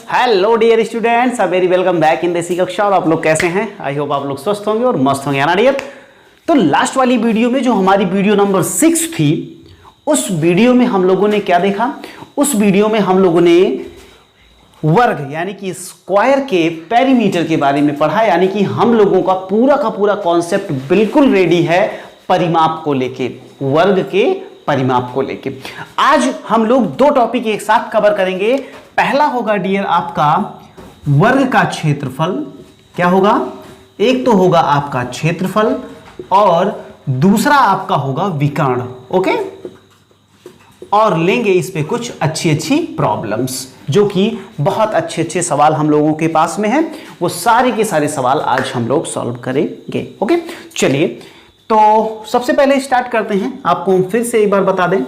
Hello dear students, very welcome back in Desi Kaksha. और आप लोग कैसे हैं? आई होप आप लोग स्वस्थ होंगे और मस्त होंगे, है ना डियर। तो लास्ट वाली वीडियो में जो हमारी वीडियो नंबर 6 थी, उस वीडियो में हम लोगों ने क्या देखा? उस वीडियो में हम लोगों ने वर्ग यानी कि स्क्वायर के पेरीमीटर के बारे में पढ़ा। यानी कि हम लोगों का पूरा कॉन्सेप्ट बिल्कुल रेडी है परिमाप को लेके, वर्ग के परिमाप को लेके। आज हम लोग दो टॉपिक एक साथ कवर करेंगे। पहला होगा डियर आपका वर्ग का क्षेत्रफल। क्या होगा? एक तो होगा आपका क्षेत्रफल और दूसरा आपका होगा विकर्ण। ओके, और लेंगे इस पे कुछ अच्छी प्रॉब्लम्स, जो कि बहुत अच्छे सवाल हम लोगों के पास में हैं। वो सारे के सारे सवाल आज हम लोग सॉल्व करेंगे। ओके, चलिए तो सबसे पहले स्टार्ट करते हैं। आपको हम फिर से एक बार बता दें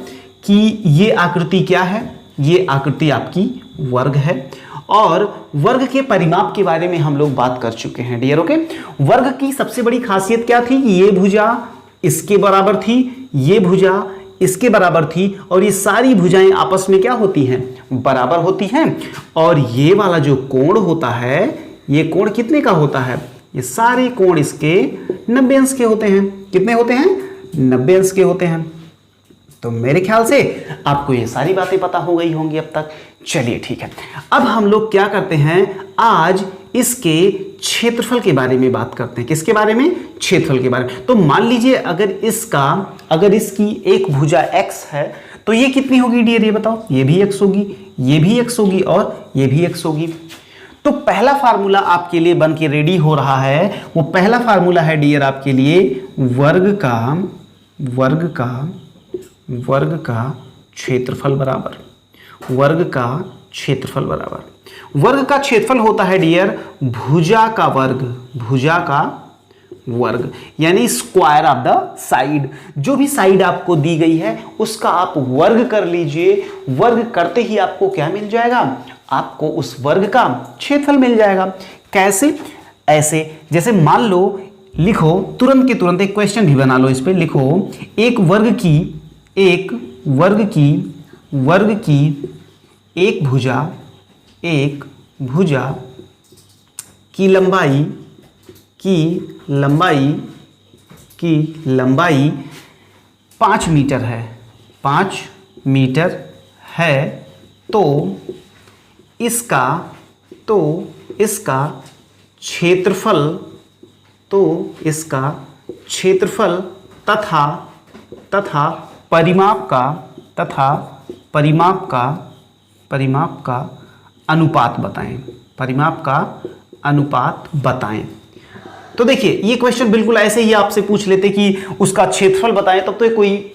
कि ये आकृति क्या है। ये आकृति आपकी वर्ग है और वर्ग के परिमाप के बारे में हम लोग बात कर चुके हैं डियर। ओके, वर्ग की सबसे बड़ी खासियत क्या थी कि ये भुजा इसके बराबर थी, ये भुजा इसके बराबर थी, और ये सारी भुजाएं आपस में क्या होती हैं? बराबर होती हैं। और ये वाला जो कोण होता है, ये कोण कितने का होता है? ये सारे कोण इसके 90 अंश के होते हैं। कितने होते हैं? 90 अंश के होते हैं। तो मेरे ख्याल से आपको ये सारी बातें पता हो गई होंगी अब तक। चलिए ठीक है, अब हम लोग क्या करते हैं, आज इसके क्षेत्रफल के बारे में बात करते हैं। किसके बारे में? क्षेत्रफल के बारे में। तो मान लीजिए अगर इसकी एक भुजा x है तो ये कितनी होगी डियर? ये बताओ। ये भी x होगी, ये भी x होगी और ये भी x होगी। तो पहला फार्मूला आपके लिए बन के रेडी हो रहा है। वो पहला फार्मूला है डियर आपके लिए वर्ग का क्षेत्रफल बराबर, वर्ग का क्षेत्रफल बराबर। वर्ग का क्षेत्रफल होता है डियर भुजा का वर्ग यानी स्क्वायर ऑफ द साइड। जो भी साइड आपको दी गई है उसका आप वर्ग कर लीजिए। वर्ग करते ही आपको क्या मिल जाएगा? आपको उस वर्ग का क्षेत्रफल मिल जाएगा। कैसे? ऐसे जैसे मान लो, लिखो तुरंत के तुरंत एक क्वेश्चन भी बना लो। इस पे लिखो एक वर्ग की एक भुजा की लंबाई 5 मीटर है, 5 मीटर है। तो इसका क्षेत्रफल तथा परिमाप का अनुपात बताएं। तो देखिए ये क्वेश्चन बिल्कुल ऐसे ही आपसे पूछ लेते कि उसका क्षेत्रफल बताएं, तब तो ये कोई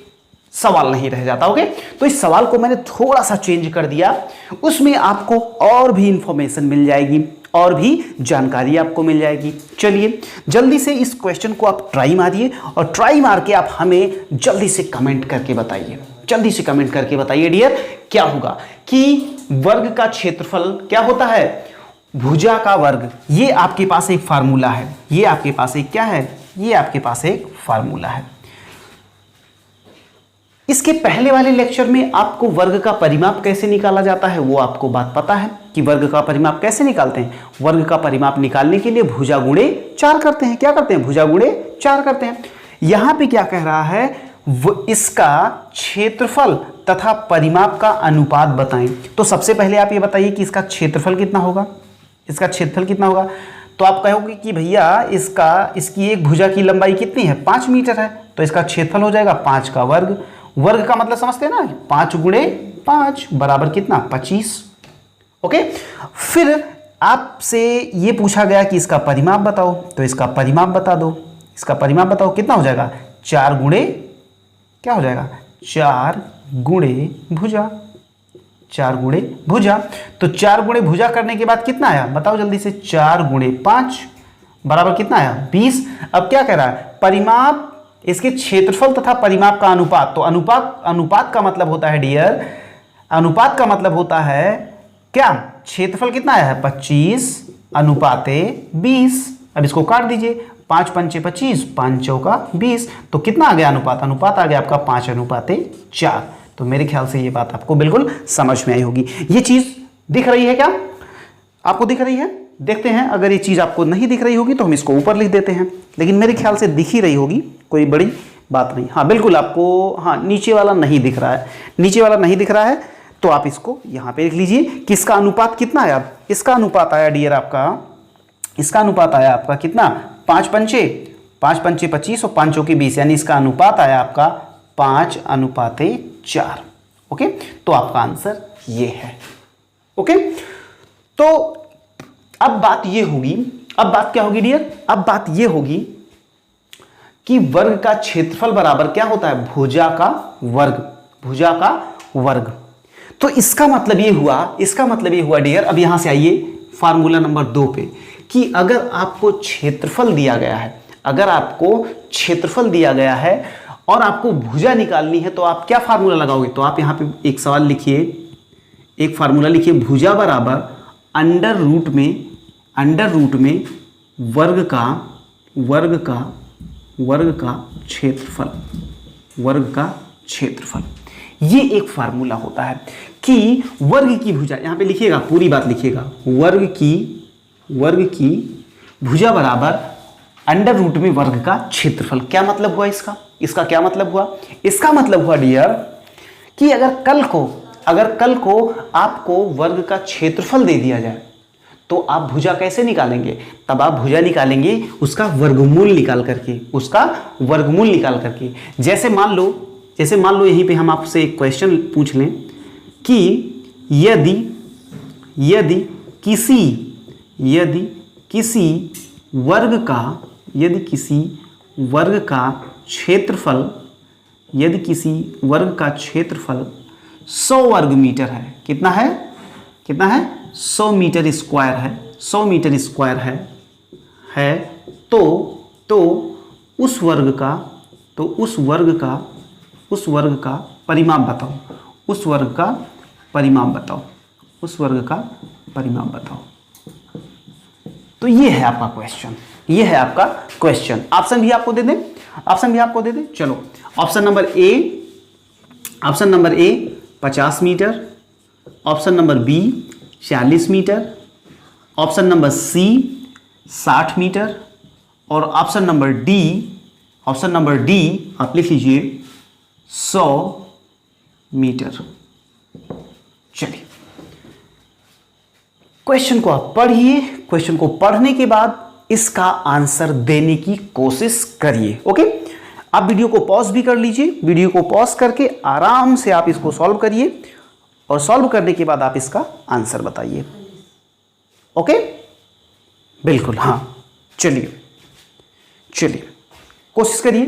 सवाल नहीं रह जाता। ओके, तो इस सवाल को मैंने थोड़ा सा चेंज कर दिया। उसमें आपको और भी इंफॉर्मेशन मिल जाएगी, और भी जानकारी आपको मिल जाएगी। चलिए जल्दी से इस क्वेश्चन को आप ट्राई मारिए, और ट्राई मार के आप हमें जल्दी से कमेंट करके बताइए डियर क्या होगा कि वर्ग का क्षेत्रफल क्या होता है? भुजा का वर्ग। ये आपके पास एक फार्मूला है, ये आपके पास एक क्या है? ये आपके पास एक फार्मूला है। इसके पहले वाले लेक्चर में आपको वर्ग का परिमाप कैसे निकाला जाता है वो आपको बात पता है कि वर्ग का परिमाप कैसे निकालते हैं। वर्ग का परिमाप निकालने के लिए भुजा गुणे 4 करते हैं। क्या करते हैं? भुजा गुणे 4 करते हैं। यहां पे क्या कह रहा है? वो इसका क्षेत्रफल तथा परिमाप का अनुपात बताएं। तो सबसे पहले आप ये बताइए कि इसका क्षेत्रफल कितना होगा? तो आप कहोगे कि भैया इसकी एक भुजा की लंबाई कितनी है? 5 मीटर है। तो इसका क्षेत्रफल हो जाएगा 5 का वर्ग। वर्ग का मतलब समझते हैं ना, 5 गुणे 5 बराबर कितना? 25। ओके, फिर आपसे ये पूछा गया कि इसका परिमाप बताओ, तो इसका परिमाप बता दो। इसका परिमाप बताओ, कितना हो जाएगा? 4 गुणे क्या हो जाएगा? 4 गुणे भुजा, 4 गुणे भुजा। तो 4 गुणे भुजा करने के बाद कितना आया? बताओ जल्दी से। 4 गुणे 5 बराबर कितना आया? 20। अब क्या कह रहा है? परिमाप, इसके क्षेत्रफल तथा परिमाप का अनुपात। तो अनुपात का मतलब होता है डियर, अनुपात का मतलब होता है क्या? क्षेत्रफल कितना आया है? 25 अनुपाते 20। अब इसको काट दीजिए, 5 पंचे 25, 5 चौका 20। तो कितना आ गया अनुपात? अनुपात आ गया आपका 5 अनुपाते 4। तो मेरे ख्याल से ये बात आपको बिल्कुल समझ में आई होगी। ये चीज दिख रही है क्या? आपको दिख रही है? देखते हैं, अगर ये चीज़ आपको नहीं दिख रही होगी तो हम इसको ऊपर लिख देते हैं, लेकिन मेरे ख्याल से दिख ही रही होगी, कोई बड़ी बात नहीं। हाँ बिल्कुल आपको, हाँ नीचे वाला नहीं दिख रहा है, नीचे वाला नहीं दिख रहा है, तो आप इसको यहाँ पे लिख लीजिए। किसका अनुपात कितना आया? इसका अनुपात आया डियर आपका, इसका अनुपात आया आपका कितना? 5 पंचे 25 और 5 चौके 20, यानी इसका अनुपात आया आपका 5:4। ओके, तो आपका आंसर ये है। ओके, तो अब बात ये होगी, अब बात क्या होगी डियर? अब बात ये होगी कि वर्ग का क्षेत्रफल बराबर क्या होता है? भुजा का वर्ग, भुजा का वर्ग। तो इसका मतलब ये हुआ, इसका मतलब ये हुआ डियर, अब यहां से आइए फार्मूला नंबर 2 पे, कि अगर आपको क्षेत्रफल दिया गया है, अगर आपको क्षेत्रफल दिया गया है और आपको भुजा निकालनी है, तो आप क्या फार्मूला लगाओगे? तो आप यहां पे एक सवाल लिखिए, एक फार्मूला लिखिए, भुजा बराबर अंडर रूट में वर्ग का क्षेत्रफल, वर्ग का क्षेत्रफल। ये एक फार्मूला होता है कि वर्ग की भुजा, यहां पे लिखिएगा, पूरी बात लिखिएगा, वर्ग की भुजा बराबर अंडर रूट में वर्ग का क्षेत्रफल। क्या मतलब हुआ इसका? इसका क्या मतलब हुआ? इसका मतलब हुआ डियर कि अगर कल को आपको वर्ग का क्षेत्रफल दे दिया जाए तो आप भुजा कैसे निकालेंगे? तब आप भुजा निकालेंगे उसका वर्गमूल निकाल करके, उसका वर्गमूल निकाल करके। जैसे मान लो यहीं पे हम आपसे एक क्वेश्चन पूछ लें कि यदि किसी वर्ग का क्षेत्रफल 100 वर्ग मीटर है, कितना है? 100 मीटर स्क्वायर है, 100 मीटर स्क्वायर है, तो उस वर्ग का परिमाप बताओ, उस वर्ग का परिमाप बताओ। तो ये है आपका क्वेश्चन, ऑप्शन भी आपको दे दें, चलो option number A 50 metre, option number B 40 metre, option number C 60 metre, और ऑप्शन नंबर डी आप लिख लीजिए 100 मीटर। चलिए क्वेश्चन को आप पढ़िए, क्वेश्चन को पढ़ने के बाद इसका आंसर देने की कोशिश करिए। ओके, आप वीडियो को पॉज भी कर लीजिए, वीडियो को पॉज करके आराम से आप इसको सॉल्व करिए और सॉल्व करने के बाद आप इसका आंसर बताइए। ओके, बिल्कुल, हाँ, चलिए कोशिश करिए।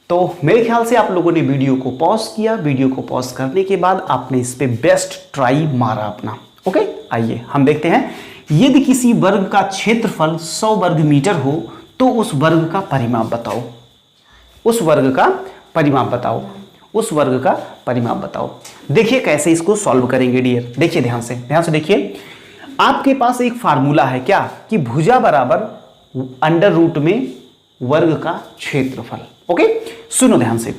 तो मेरे ख्याल से आप लोगों ने वीडियो को पॉज किया, वीडियो को पॉज करने के बाद आपने इस पे बेस्ट ट्राई मारा अपना। ओके, आइए हम देखते हैं, यदि किसी वर्ग का क्षेत्रफल 100 वर्ग मीटर हो तो उस वर्ग का परिमाप बताओ, उस वर्ग का परिमाप बताओ। देखिए कैसे इसको सॉल्व करेंगे डियर, देखिए ध्यान से देखिए। आपके पास एक फार्मूला है क्या, कि भुजा बराबर अंडर रूट में वर्ग का क्षेत्रफल। ओके, सुनो ध्यान से।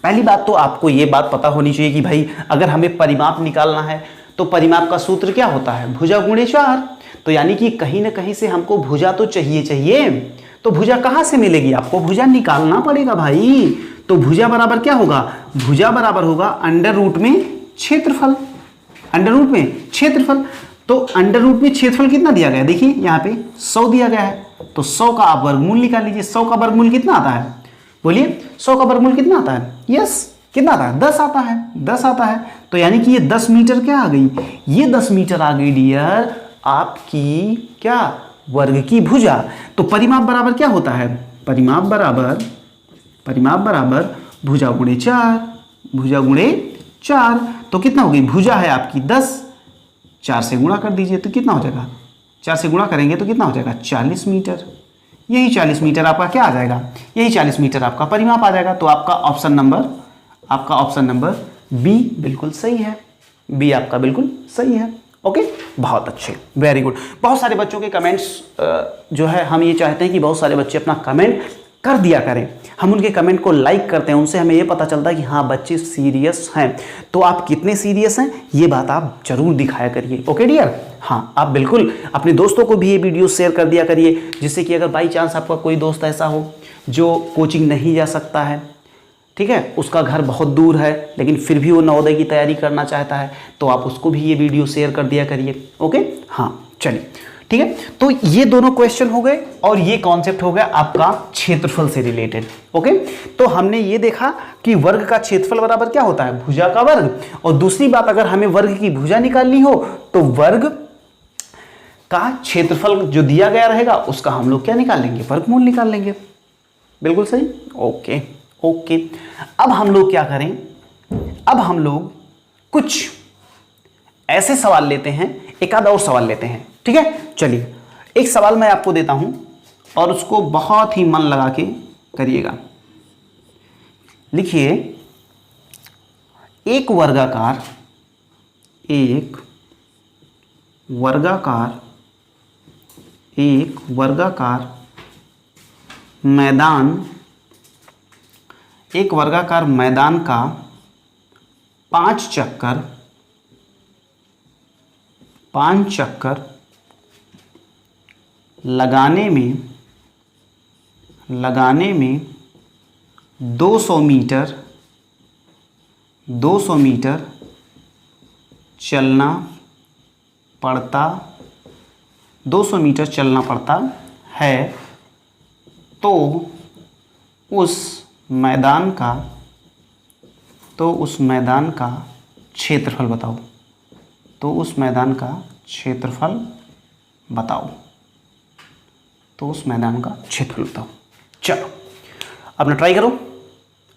पहली बात तो आपको ये बात पता होनी चाहिए कि भाई अगर हमें परिमाप निकालना है तो परिमाप का सूत्र क्या होता है? भुजा गुणे 4। तो यानी कि कहीं ना कहीं से हमको भुजा तो चाहिए। तो भुजा कहां से मिलेगी? आपको भुजा निकालना पड़ेगा भाई। तो भुजा बराबर क्या होगा? भुजा बराबर होगा अंडर रूट में क्षेत्रफल, अंडर रूट में क्षेत्रफल। तो अंडर रूट में क्षेत्रफल कितना दिया गया है? देखिए यहाँ पे 100 दिया गया है, तो 100 का आप वर्गमूल निकाल लीजिए। 100 का वर्गमूल कितना आता है? बोलिए, 100 का वर्गमूल कितना आता है? यस, कितना आता है? 10 आता है, 10 आता है। तो यानी कि ये 10 मीटर क्या आ गई? ये 10 मीटर आ गई डियर आपकी क्या? वर्ग की भुजा। तो परिमाप बराबर क्या होता है? परिमाप बराबर भुजा गुणे 4, भुजा गुणे 4। तो कितना हो गई? भुजा है आपकी 10, 4 से गुणा कर दीजिए तो कितना हो जाएगा? 4 से गुणा करेंगे तो कितना हो जाएगा? 40 मीटर। यही 40 मीटर आपका क्या आ जाएगा? यही 40 मीटर आपका परिमाप आ जाएगा। तो आपका ऑप्शन नंबर बी बिल्कुल सही है, बी आपका बिल्कुल सही है। ओके, बहुत अच्छे, वेरी गुड। बहुत सारे बच्चों के कमेंट्स जो है, हम ये चाहते हैं कि बहुत सारे बच्चे अपना कमेंट कर दिया करें। हम उनके कमेंट को लाइक करते हैं, उनसे हमें ये पता चलता है कि हाँ बच्चे सीरियस हैं। तो आप कितने सीरियस हैं ये बात आप जरूर दिखाया करिए। ओके डियर, हाँ आप बिल्कुल अपने दोस्तों को भी ये वीडियो शेयर कर दिया करिए, जिससे कि अगर बाई चांस आपका कोई दोस्त ऐसा हो जो कोचिंग नहीं जा सकता है, ठीक है, उसका घर बहुत दूर है लेकिन फिर भी वो नवोदय की तैयारी करना चाहता है, तो आप उसको भी ये वीडियो शेयर कर दिया करिए। ओके, हाँ चलिए ठीक है। तो ये दोनों क्वेश्चन हो गए और ये कॉन्सेप्ट हो गया आपका क्षेत्रफल से रिलेटेड। ओके, तो हमने ये देखा कि वर्ग का क्षेत्रफल बराबर क्या होता है, भुजा का वर्ग। और दूसरी बात, अगर हमें वर्ग की भुजा निकालनी हो तो वर्ग का क्षेत्रफल जो दिया गया रहेगा उसका हम लोग क्या निकाल लेंगे, वर्गमूल निकाल लेंगे। बिल्कुल सही। ओके ओके, अब हम लोग क्या करें, अब हम लोग कुछ ऐसे सवाल लेते हैं, एक आध और सवाल लेते हैं, ठीक है। चलिए एक सवाल मैं आपको देता हूं और उसको बहुत ही मन लगा के करिएगा। लिखिए, एक वर्गाकार मैदान का 5 चक्कर लगाने में 200 मीटर चलना पड़ता है, तो उस मैदान का क्षेत्रफल बताओ। चलो अपना ट्राई करो,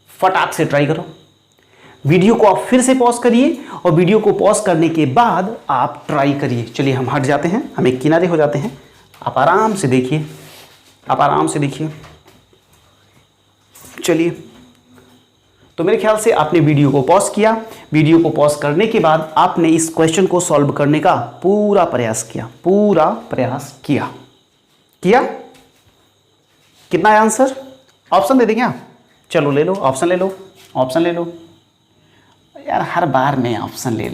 फटाक से ट्राई करो। वीडियो को आप फिर से पॉज करिए और वीडियो को पॉज करने के बाद आप ट्राई करिए। चलिए हम हट जाते हैं, हम एक किनारे हो जाते हैं। आप आराम से देखिए, चलिए। तो मेरे ख्याल से आपने वीडियो को पॉज किया। वीडियो को पॉज करने के बाद आपने इस क्वेश्चन को सॉल्व करने का पूरा प्रयास किया। कितना है आंसर? ऑप्शन दे देंगे आप? चलो ले लो, ऑप्शन ले लो। यार हर बार में ऑप्शन ले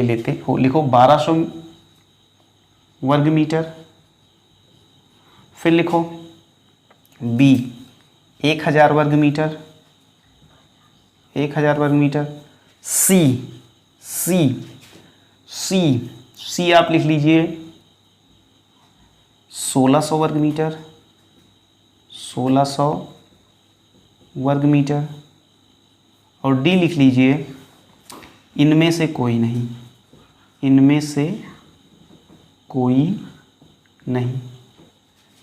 लेते हो, लिखो 1200 वर्ग मीटर, फिर लिखो बी 1000 वर्ग मीटर, सी आप लिख लीजिए 1600 वर्ग मीटर, और डी लिख लीजिए इनमें से कोई नहीं।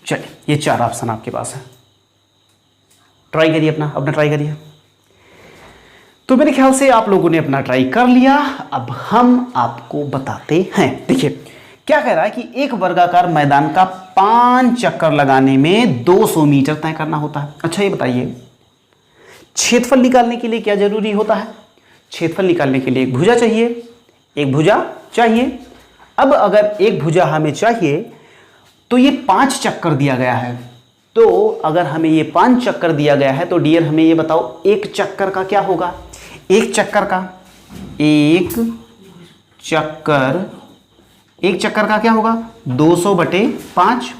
चलिए ये 4 ऑप्शन आपके पास है। ट्राई करिए, अपना ट्राई करिए। तो मेरे ख्याल से आप लोगों ने अपना ट्राई कर लिया। अब हम आपको बताते हैं। देखिए क्या कह रहा है कि एक वर्गाकार मैदान का 5 चक्कर लगाने में 200 मीटर तय करना होता है। अच्छा ये बताइए, क्षेत्रफल निकालने के लिए क्या जरूरी होता है? क्षेत्रफल निकालने के लिए एक भुजा चाहिए। अब अगर एक भुजा हमें चाहिए तो ये 5 चक्कर दिया गया है। तो अगर हमें ये 5 चक्कर दिया गया है तो डियर हमें ये बताओ एक चक्कर का क्या होगा? एक चक्कर का क्या होगा? 200/5।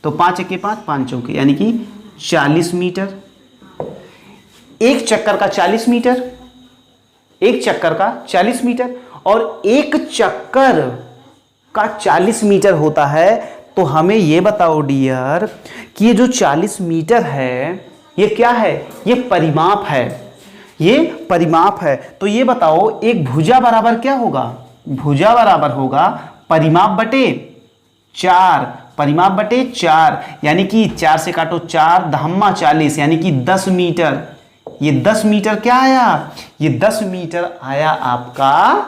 तो 5 1 5, 5 चौके यानी कि 40 मीटर। एक चक्कर का 40 मीटर, और एक चक्कर का 40 मीटर होता है। तो हमें ये बताओ डियर कि ये जो 40 मीटर है ये क्या है? ये परिमाप है। तो ये बताओ एक भुजा बराबर क्या होगा? भुजा बराबर होगा परिमाप बटे 4, यानी कि 4 से काटो 4 दहम्मा 40 यानी कि 10 मीटर। ये 10 मीटर क्या आया? ये 10 मीटर आया आपका,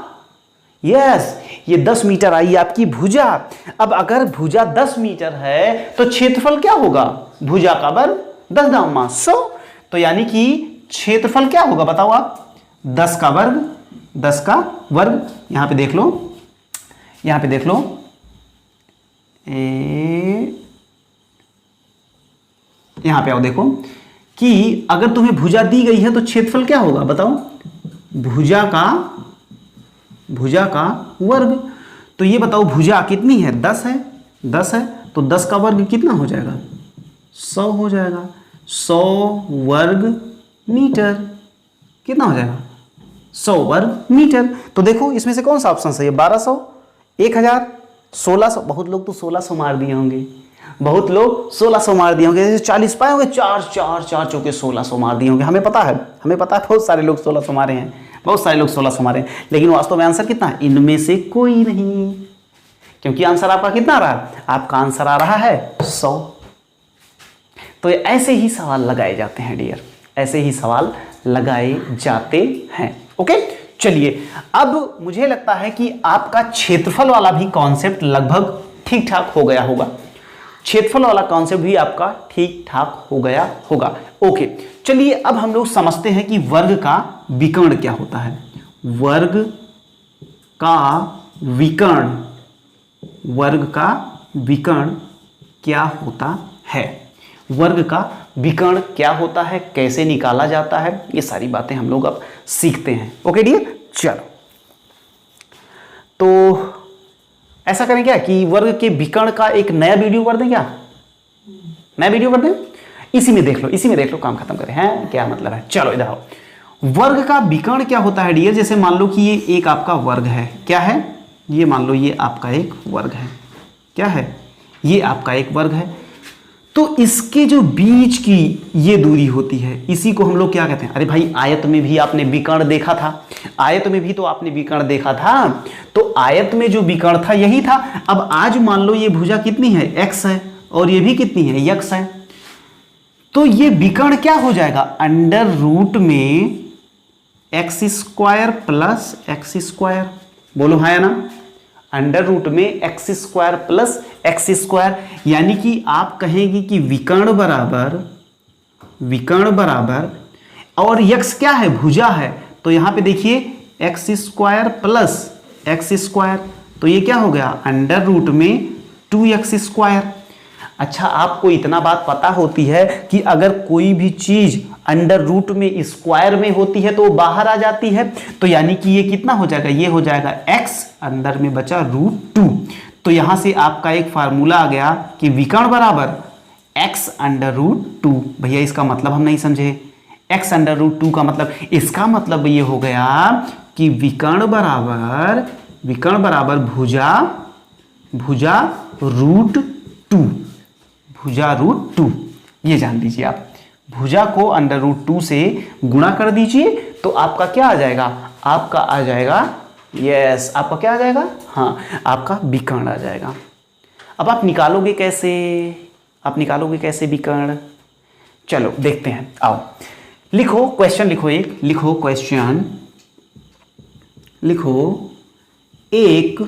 यस, ये 10 मीटर आई आपकी भुजा। अब अगर भुजा 10 मीटर है तो क्षेत्रफल क्या होगा? भुजा का वर्ग 10 दहम्मा 100। तो यानी कि क्षेत्रफल क्या होगा बताओ आप? 10 का वर्ग। यहां पे देख लो यहां पे आओ, देखो कि अगर तुम्हें भुजा दी गई है तो क्षेत्रफल क्या होगा बताओ, भुजा का वर्ग। तो ये बताओ भुजा कितनी है, 10 है, 10 है, तो 10 का वर्ग कितना हो जाएगा, 100 हो जाएगा, 100 वर्ग मीटर, कितना हो जाएगा, 100 वर्ग मीटर। तो देखो इसमें से कौन सा ऑप्शन सही है, 1200, 1000, 1600। बहुत लोग तो 1600 मार दिए होंगे, बहुत लोग 1600 मार दिए होंगे, जैसे 40 पाए होंगे, 4 चौके 1600 मार दिए होंगे। हमें पता है बहुत सारे लोग 1600 मारे हैं, बहुत सारे लोग 1600 मारे हैं, लेकिन वास्तव में आंसर कितना है, इनमें से कोई नहीं, क्योंकि आंसर आपका कितना आ रहा है, आपका आंसर आ रहा है 100। तो ऐसे ही सवाल लगाए जाते हैं डियर, ऐसे ही सवाल लगाए जाते हैं। ओके, चलिए अब मुझे लगता है कि आपका क्षेत्रफल वाला भी कॉन्सेप्ट लगभग ठीक ठाक हो गया होगा, क्षेत्रफल वाला कॉन्सेप्ट भी आपका ठीक ठाक हो गया होगा। ओके, चलिए अब हम लोग समझते हैं कि वर्ग का विकर्ण क्या होता है। वर्ग का विकर्ण, वर्ग का विकर्ण क्या होता है, वर्ग का विकर्ण क्या होता है, कैसे निकाला जाता है, ये सारी बातें हम लोग अब सीखते हैं। ओके डियर, चलो तो ऐसा करें क्या कि वर्ग के विकर्ण का एक नया वीडियो कर दें, क्या नया वीडियो कर दें, इसी में देख लो, काम खत्म करें, हैं क्या मतलब है। चलो इधर आओ, वर्ग का विकर्ण क्या होता है डियर, जैसे मान लो कि ये एक आपका वर्ग है, क्या है, ये मान लो ये आपका एक वर्ग है, क्या है, ये आपका एक वर्ग है, तो इसके जो बीच की ये दूरी होती है, इसी को हम लोग क्या कहते हैं, अरे भाई आयत में भी आपने विकर्ण देखा था, आयत में भी तो आपने विकर्ण देखा था, तो आयत में जो विकर्ण था यही था। अब आज मान लो ये भुजा कितनी है, x है, और ये भी कितनी है, x है, तो ये विकर्ण क्या हो जाएगा, अंडर रूट में x square plus x square, बोलो हाँ या ना, अंडर रूट में x square plus x square, यानी कि आप कहेंगे कि विकर्ण बराबर और x क्या है, भुजा है, तो यहां पे देखिए x square plus x square, तो ये क्या हो गया, अंडर रूट में 2x स्क्वायर। अच्छा, आपको इतना बात पता होती है कि अगर कोई भी चीज अंडर रूट में स्क्वायर में होती है तो वो बाहर आ जाती है, तो यानी कि ये कितना हो जाएगा, ये हो जाएगा x, अंदर में बचा √2। तो यहां से आपका एक फार्मूला आ गया कि विकर्ण बराबर x अंडर √2। भैया इसका मतलब हम नहीं समझे, x अंडर √2 का मतलब, इसका मतलब ये हो गया कि विकर्ण बराबर भुजा √2, भुजा √2, ये जान लीजिए आप, भुजा को अंडर √2 से गुणा कर दीजिए तो आपका क्या आ जाएगा, आपका आ जाएगा, यस आपका क्या आ जाएगा, हाँ आपका विकर्ण आ जाएगा। अब आप निकालोगे कैसे विकर्ण, चलो देखते हैं, आओ लिखो क्वेश्चन, लिखो क्वेश्चन, लिखो एक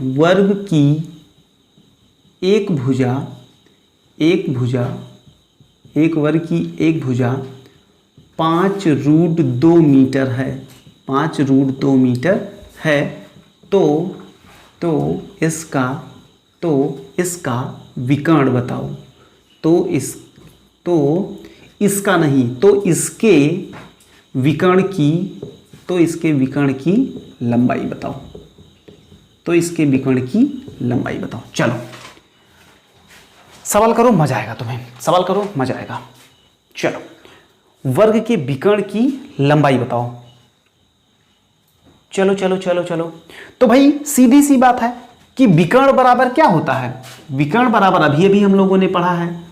वर्ग की एक भुजा 5√2 मीटर है, 5√2 मीटर है, तो इसका विकर्ण बताओ, इसका नहीं, इसके विकर्ण की लंबाई बताओ, चलो सवाल करो, मजा आएगा तुम्हें, सवाल करो मजा आएगा। चलो वर्ग के विकर्ण की लंबाई बताओ, चलो। तो भाई सीधी सी बात है कि विकर्ण बराबर क्या होता है, विकर्ण बराबर अभी हम लोगों ने पढ़ा है,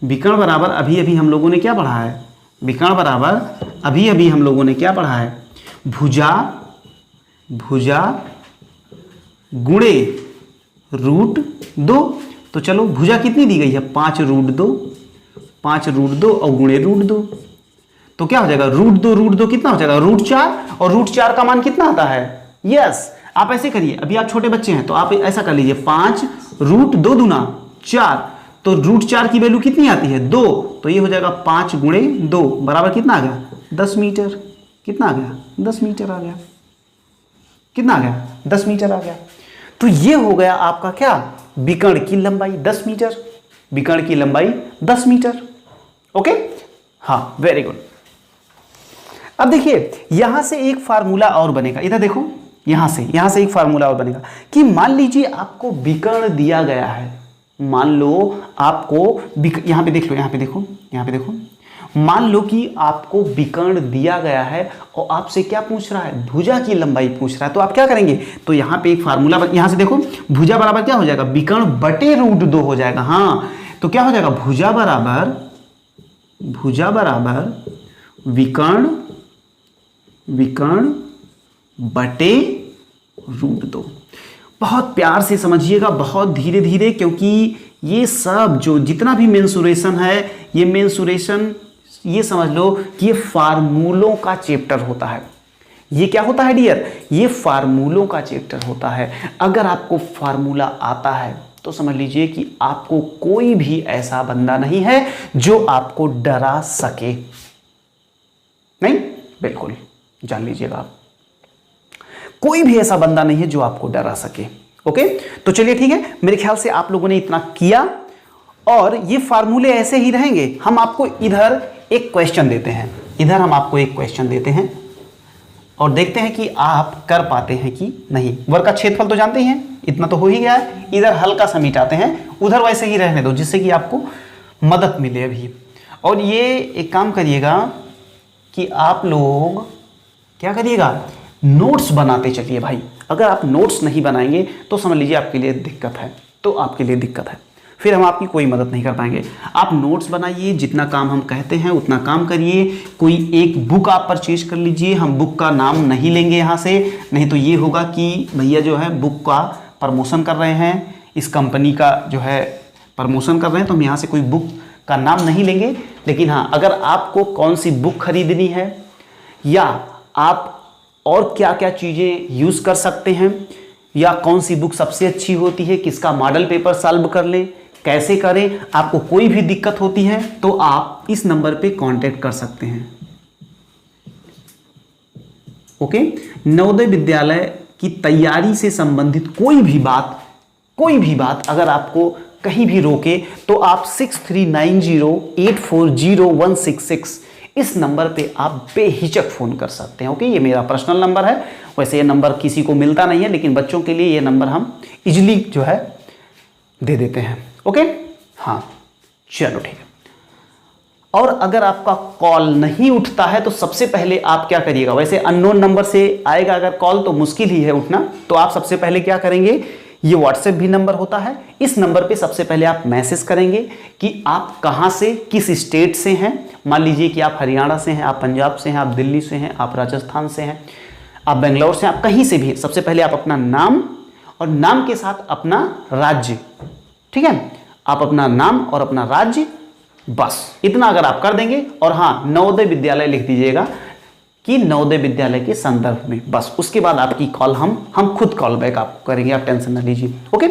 विकर्ण बराबर अभी हम लोगों ने क्या पढ़ा है, विकर्ण बराबर अभी हम लोगों ने क्या पढ़ा है, भुजा गुणे √2। तो चलो भुजा कितनी दी गई है, 5√2 और गुणे √2, तो क्या हो जाएगा, √2 कितना हो जाएगा, √4, और √4 का मान कितना आता है, यस आप ऐसे करिए, अभी आप छोटे बच्चे हैं तो आप ऐसा कर लीजिए, 5√2 दूना 4, तो √4 की वैल्यू कितनी आती है, 2, तो ये हो जाएगा 5 गुणे 2 बराबर कितना आ गया, 10 मीटर, कितना आ गया, 10 मीटर आ गया, कितना आ गया, 10 मीटर आ गया। तो ये हो गया आपका क्या, विकर्ण की लंबाई 10 मीटर, विकर्ण की लंबाई 10 मीटर। ओके, हाँ, वेरी गुड। अब देखिए यहां से एक फार्मूला और बनेगा, इधर देखो, यहां से एक फार्मूला और बनेगा कि मान लीजिए आपको विकर्ण दिया गया है, मान लो आपको यहां पे देख लो, यहां पे देखो, यहां पे देखो, मान लो कि आपको विकर्ण दिया गया है और आपसे क्या पूछ रहा है, भुजा की लंबाई पूछ रहा है। तो आप क्या करेंगे, तो यहां पे एक फार्मूला, यहां से देखो, भुजा बराबर क्या हो जाएगा, विकर्ण बटे √2 हो जाएगा। हाँ, तो क्या हो जाएगा, भुजा बराबर विकर्ण बटे √2। बहुत प्यार से समझिएगा, बहुत धीरे धीरे, क्योंकि ये सब जो जितना भी मेंसुरेशन है, ये मेंसुरेशन, ये समझ लो कि ये फार्मूलों का चैप्टर होता है। ये क्या होता है डियर, ये फार्मूलों का चैप्टर होता है। अगर आपको फार्मूला आता है तो समझ लीजिए कि आपको कोई भी ऐसा बंदा नहीं है जो आपको डरा सके। नहीं, बिल्कुल जान लीजिएगा आप, कोई भी ऐसा बंदा नहीं है जो आपको डरा सके। ओके, तो चलिए ठीक है, मेरे ख्याल से आप लोगों ने इतना किया और ये फार्मूले ऐसे ही रहेंगे। हम आपको इधर एक क्वेश्चन देते हैं, इधर हम आपको एक क्वेश्चन देते हैं और देखते हैं कि आप कर पाते हैं कि नहीं। वर्ग का क्षेत्रफल तो जानते ही हैं, इतना तो हो ही गया है। इधर हल्का सा मिटाते हैं, उधर वैसे ही रहने दो, जिससे कि आपको मदद मिले अभी। और ये एक काम करिएगा कि आप लोग क्या करिएगा, नोट्स बनाते चलिए भाई। अगर आप नोट्स नहीं बनाएंगे तो समझ लीजिए आपके लिए दिक्कत है, तो आपके लिए दिक्कत है, फिर हम आपकी कोई मदद नहीं कर पाएंगे। आप नोट्स बनाइए, जितना काम हम कहते हैं उतना काम करिए। कोई एक बुक आप परचेज कर लीजिए, हम बुक का नाम नहीं लेंगे यहाँ से, नहीं तो ये होगा कि भैया जो है बुक का प्रमोशन कर रहे हैं, इस कंपनी का जो है प्रमोशन कर रहे हैं, तो हम यहाँ से कोई बुक का नाम नहीं लेंगे। लेकिन हाँ, अगर आपको कौन सी बुक खरीदनी है या आप और क्या क्या चीज़ें यूज़ कर सकते हैं, या कौन सी बुक सबसे अच्छी होती है, किसका मॉडल पेपर सॉल्व कर लें, कैसे करें, आपको कोई भी दिक्कत होती है तो आप इस नंबर पे कांटेक्ट कर सकते हैं। ओके, नवोदय विद्यालय की तैयारी से संबंधित कोई भी बात अगर आपको कहीं भी रोके तो आप 6390840166 इस नंबर पे आप बेहिचक फ़ोन कर सकते हैं। ओके, ये मेरा पर्सनल नंबर है, वैसे ये नंबर किसी को मिलता नहीं है, लेकिन बच्चों के लिए ये नंबर हम इजीली जो है दे देते हैं। ओके, हाँ, चलो ठीक है। और अगर आपका कॉल नहीं उठता है तो सबसे पहले आप क्या करिएगा, वैसे अननोन नंबर से आएगा अगर कॉल तो मुश्किल ही है उठना, तो आप सबसे पहले क्या करेंगे, ये व्हाट्सएप भी नंबर होता है, इस नंबर पे सबसे पहले आप मैसेज करेंगे कि आप कहाँ से, किस स्टेट से हैं। मान लीजिए कि आप हरियाणा से हैं, आप पंजाब से हैं, आप दिल्ली से हैं, आप राजस्थान से हैं, आप बेंगलोर से, आप कहीं से भी, सबसे पहले आप अपना नाम और नाम के साथ अपना राज्य, ठीक है, आप अपना नाम और अपना राज्य, बस इतना अगर आप कर देंगे, और हाँ, नवोदय विद्यालय लिख दीजिएगा कि नवोदय विद्यालय के संदर्भ में, बस उसके बाद आपकी कॉल हम खुद कॉल बैक आपको करेंगे, आप टेंशन ना लीजिए। ओके,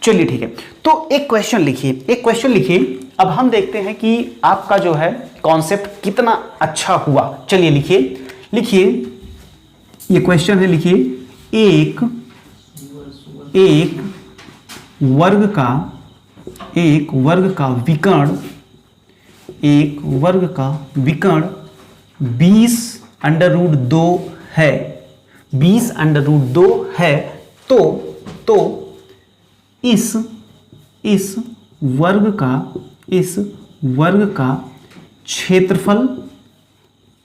चलिए ठीक है। तो एक क्वेश्चन लिखिए, अब हम देखते हैं कि आपका जो है कॉन्सेप्ट कितना अच्छा हुआ। चलिए लिखिए, ये क्वेश्चन है, लिखिए, एक वर्ग का विकर्ण 20√2 है, 20√2 है, तो इस वर्ग का क्षेत्रफल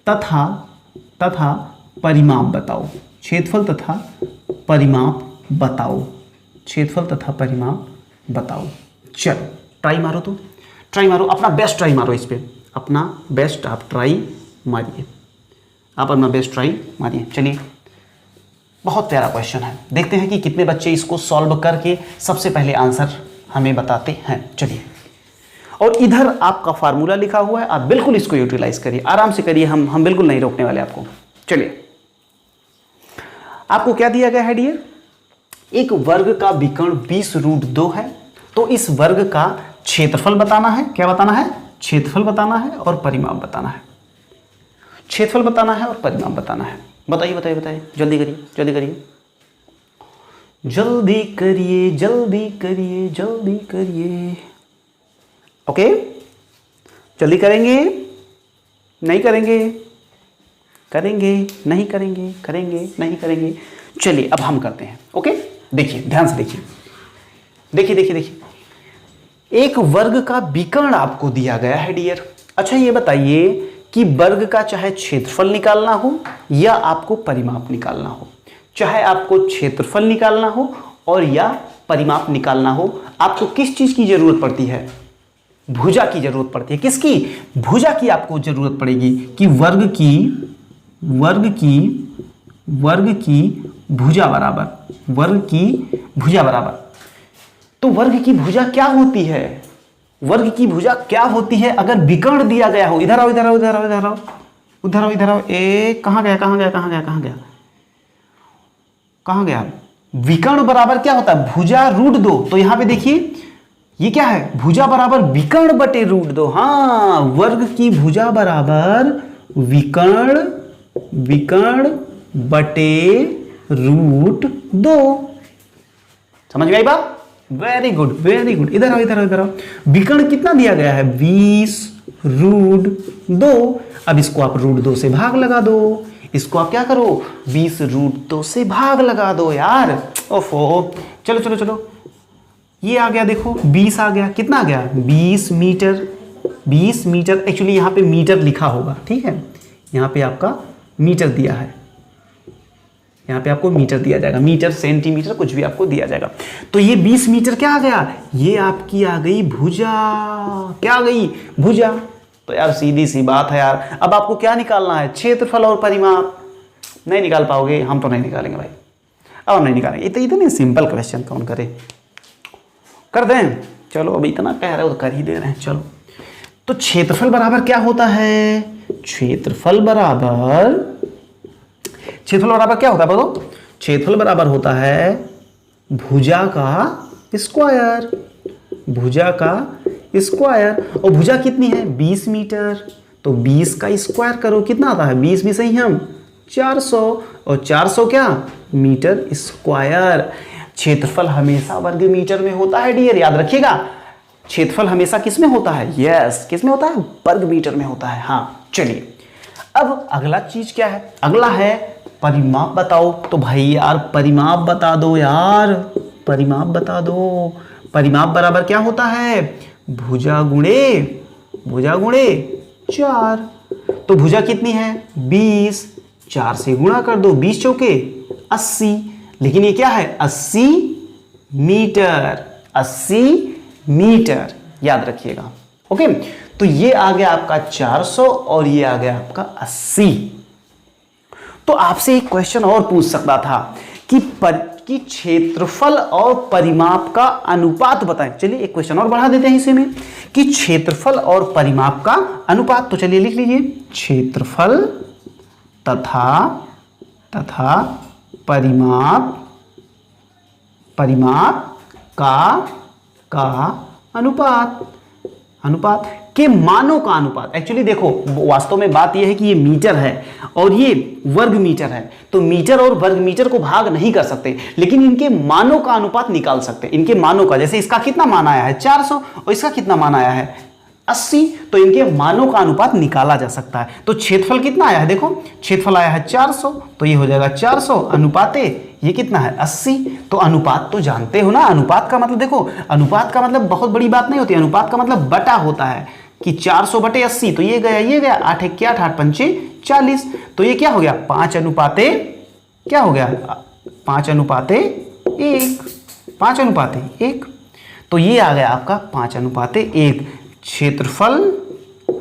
तथा परिमाप बताओ। क्षेत्रफल तथा परिमाप बताओ। चलो ट्राई मारो, अपना बेस्ट ट्राई मारो, इस पे अपना बेस्ट आप ट्राई मारिए, चलिए, बहुत प्यारा क्वेश्चन है, देखते हैं कि कितने बच्चे इसको सॉल्व करके सबसे पहले आंसर हमें बताते हैं। चलिए, और इधर आपका फार्मूला लिखा हुआ है, आप बिल्कुल इसको यूटिलाइज करिए, आराम से करिए, हम बिल्कुल नहीं रोकने वाले आपको। चलिए, आपको क्या दिया गया है डियर, एक वर्ग का विकर्ण 20√2 है, तो इस वर्ग का क्षेत्रफल बताना है। क्या बताना है? क्षेत्रफल बताना है और परिमाप बताना है। क्षेत्रफल बताना है और परिमाप बताना है। बताइए, जल्दी करिए। जल्दी करिए जल्दी करिए जल्दी करिए। ओके, जल्दी करेंगे, नहीं करेंगे, करेंगे, नहीं करेंगे, करेंगे, नहीं करेंगे। चलिए अब हम करते हैं। ओके, देखिए ध्यान से देखिए, देखिए देखिए देखिए, एक वर्ग का विकर्ण आपको दिया गया है डियर। अच्छा ये बताइए कि वर्ग का चाहे क्षेत्रफल निकालना हो या आपको परिमाप निकालना हो, चाहे आपको क्षेत्रफल निकालना हो और या परिमाप निकालना हो, आपको किस चीज की जरूरत पड़ती है? भुजा की जरूरत पड़ती है। किसकी? भुजा की आपको जरूरत पड़ेगी कि वर्ग की भुजा बराबर, वर्ग की भुजा बराबर। तो वर्ग की भुजा क्या होती है? वर्ग की भुजा क्या होती है अगर विकर्ण दिया गया हो? इधर आओ इधर आओ इधर आओ इधर आओ उधर आओ इधर आओ। ए कहां गया कहां गया कहां गया कहां गया कहां गया? विकर्ण बराबर क्या होता है? भुजा रूट 2। तो यहां पे देखिए ये क्या है? भुजा बराबर विकर्ण बटे रूट 2। हाँ, वर्ग की भुजा बराबर विकर्ण बटे रूट 2। समझ में आई बात? Very good very good. इधर आओ इधर आओ इधर आओ। विकर्ण कितना दिया गया है? 20 रूट 2। अब इसको आप रूट 2 से भाग लगा दो। इसको आप क्या करो? 20 रूट 2 से भाग लगा दो यार। ओफो, चलो चलो चलो, ये आ गया, देखो 20 आ गया। कितना आ गया? 20 मीटर। 20 मीटर, एक्चुअली यहां पे मीटर लिखा होगा, ठीक है, यहां पे आपका मीटर दिया है, यहां पे आपको मीटर दिया जाएगा, मीटर सेंटीमीटर कुछ भी आपको दिया जाएगा। तो ये 20 मीटर क्या आ गया? ये आपकी आ गई भुजा। क्या आ गई? भुजा। तो यार सीधी सी बात है यार, अब आपको क्या निकालना है? क्षेत्रफल और परिमाप। नहीं निकाल पाओगे? हम तो नहीं निकालेंगे भाई, अब हम नहीं निकालेंगे। इतने सिंपल क्वेश्चन कौन करे? कर दें? चलो, अब इतना कह रहे हो तो कर ही दे रहे हैं। चलो, तो क्षेत्रफल बराबर क्या होता है? क्षेत्रफल बराबर क्या होता है बताओ? क्षेत्रफल बराबर होता है भुजा का स्क्वायर। भुजा का स्क्वायर। और भुजा कितनी है? 20 मीटर। तो 20 का स्क्वायर करो, कितना आता है? 20 भी सही हम 400, और 400 क्या? Metre square. क्षेत्रफल हमेशा वर्ग मीटर में होता है डियर, याद रखिएगा। क्षेत्रफल हमेशा किस में होता है? यस, किस में होता है? वर्ग मीटर में होता है। हाँ, चलिए अब अगला चीज क्या है? अगला है परिमाप बताओ। तो भाई यार परिमाप बता दो यार, परिमाप बता दो। परिमाप बराबर क्या होता है? भुजा गुणे 4। तो भुजा कितनी है? 20। 4 से गुणा कर दो, 20 चौके 80। लेकिन ये क्या है? 80 मीटर। 80 मीटर, याद रखिएगा। ओके, तो ये आ गया आपका 400 और ये आ गया आपका 80। तो आपसे एक क्वेश्चन और पूछ सकता था कि क्षेत्रफल और परिमाप का अनुपात बताएं। चलिए एक क्वेश्चन और बढ़ा देते हैं इसे में कि क्षेत्रफल और परिमाप का अनुपात। तो चलिए लिख लीजिए, क्षेत्रफल तथा परिमाप का अनुपात के मानों का अनुपात। एक्चुअली देखो, वास्तव में बात यह है कि ये मीटर है और ये वर्ग मीटर है, तो मीटर और वर्ग मीटर को भाग नहीं कर सकते, लेकिन इनके मानों का अनुपात निकाल सकते हैं। इनके मानों का, जैसे इसका कितना मान आया है? 400 और इसका कितना मान आया है? 80। तो इनके मानों का अनुपात निकाला जा सकता है। तो क्षेत्रफल कितना आया है? देखो, क्षेत्रफल आया है 400, तो ये हो जाएगा 400 अनुपाते ये कितना है? 80। तो अनुपात तो जानते हो ना, अनुपात का मतलब देखो, अनुपात का मतलब बहुत बड़ी बात नहीं होती, अनुपात का मतलब बटा होता है कि 400 बटे 80। तो ये गया 8 1 8 8 5 40। तो ये क्या हो गया? 5 अनुपाते क्या हो गया? 5 अनुपाते 1। 5 अनुपाते 1। तो ये आ गया आपका 5 अनुपाते 1। क्षेत्रफल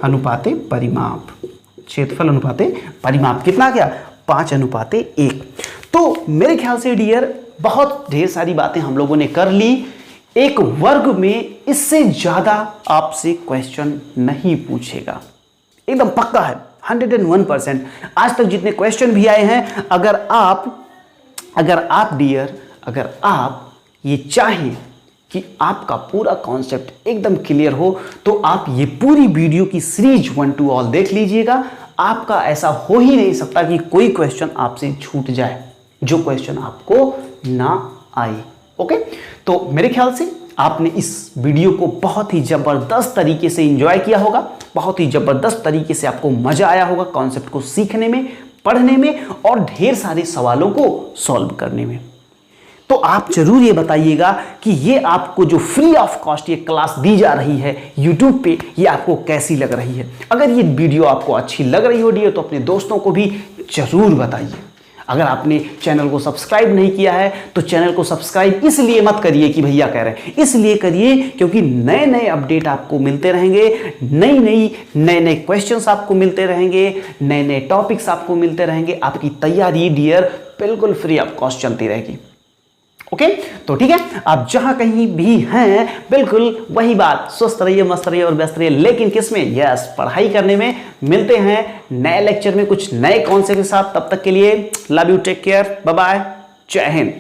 अनुपाते परिमाप। क्षेत्रफल अनुपाते परिमाप कितना आ गया? 5 अनुपाते 1। तो मेरे ख्याल से डियर बहुत ढेर सारी बातें हम लोगों ने कर ली। एक वर्ग में इससे ज्यादा आपसे क्वेश्चन नहीं पूछेगा, एकदम पक्का है, 101%। आज तक जितने क्वेश्चन भी आए हैं, अगर आप डियर, अगर आप ये चाहें कि आपका पूरा कॉन्सेप्ट एकदम क्लियर हो, तो आप ये पूरी वीडियो की सीरीज 1 to all देख लीजिएगा। आपका ऐसा हो ही नहीं सकता कि कोई क्वेश्चन आपसे छूट जाए, जो क्वेश्चन आपको ना आई। ओके, तो मेरे ख्याल से आपने इस वीडियो को बहुत ही जबरदस्त तरीके से एंजॉय किया होगा, बहुत ही जबरदस्त तरीके से आपको मजा आया होगा कॉन्सेप्ट को सीखने में, पढ़ने में और ढेर सारे सवालों को सॉल्व करने में। तो आप जरूर ये बताइएगा कि ये आपको जो फ्री ऑफ कॉस्ट ये क्लास दी जा रही है YouTube पे, ये आपको कैसी लग रही है। अगर ये वीडियो आपको अच्छी लग रही हो डियर तो अपने दोस्तों को भी जरूर बताइए। अगर आपने चैनल को सब्सक्राइब नहीं किया है तो चैनल को सब्सक्राइब इसलिए मत करिए कि भैया कह रहे हैं, इसलिए करिए क्योंकि नए नए अपडेट आपको मिलते रहेंगे, नए नए क्वेश्चंस आपको मिलते रहेंगे, नए नए टॉपिक्स आपको मिलते रहेंगे। आपकी तैयारी डियर बिल्कुल फ्री ऑफ कॉस्ट चलती रहेगी। ओके, तो ठीक है, आप जहां कहीं भी हैं बिल्कुल वही बात, स्वस्थ रहिए, मस्त रहिए और व्यस्त रहिए, लेकिन किसमें? यस, पढ़ाई करने में। मिलते हैं नए लेक्चर में कुछ नए कॉन्सेप्ट के साथ। तब तक के लिए love you, take care, bye bye, जय हिंद।